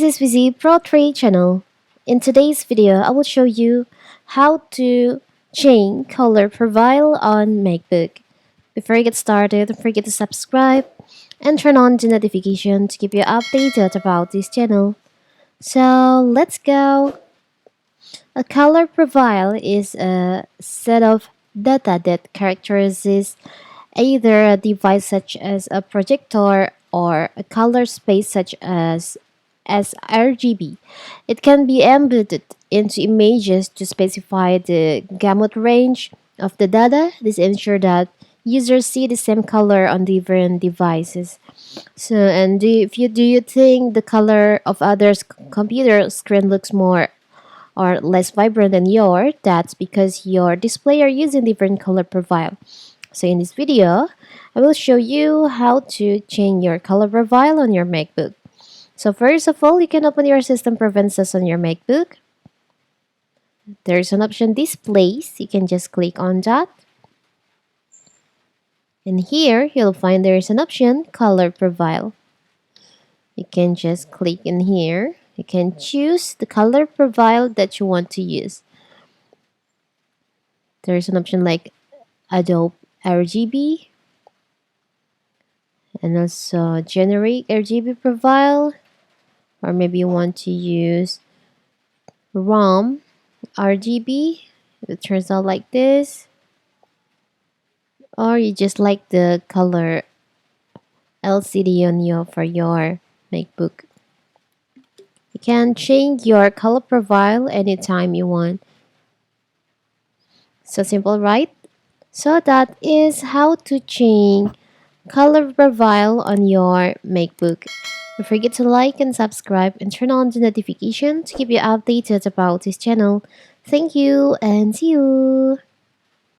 This is Vizzy Pro 3 channel. In today's video, I will show you how to change color profile on Macbook. Before you get started, don't forget to subscribe and turn on the notification to keep you updated about this channel. So let's go. A color profile is a set of data that characterizes either a device such as a projector or a color space such as sRGB. It can be embedded into images to specify the gamut range of the data. This ensures that users see the same color on different devices. So, and do you think the color of others' computer screen looks more or less vibrant than yours? That's because your display are using different color profile. So in this video, I will show you how to change your color profile on your MacBook. So first of all, you can open your system preferences on your MacBook. There's an option displays. You can just click on that. And here, you'll find there's an option color profile. You can just click in here. You can choose the color profile that you want to use. There's an option like Adobe RGB and also generate RGB profile, or maybe you want to use ROM RGB. It turns out like this, or you just like the color LCD on for your MacBook. You can change your color profile anytime you want. So simple, right? So that is how to change color profile on your MacBook. Don't forget to like and subscribe and turn on the notification to keep you updated about this channel. Thank you and see you!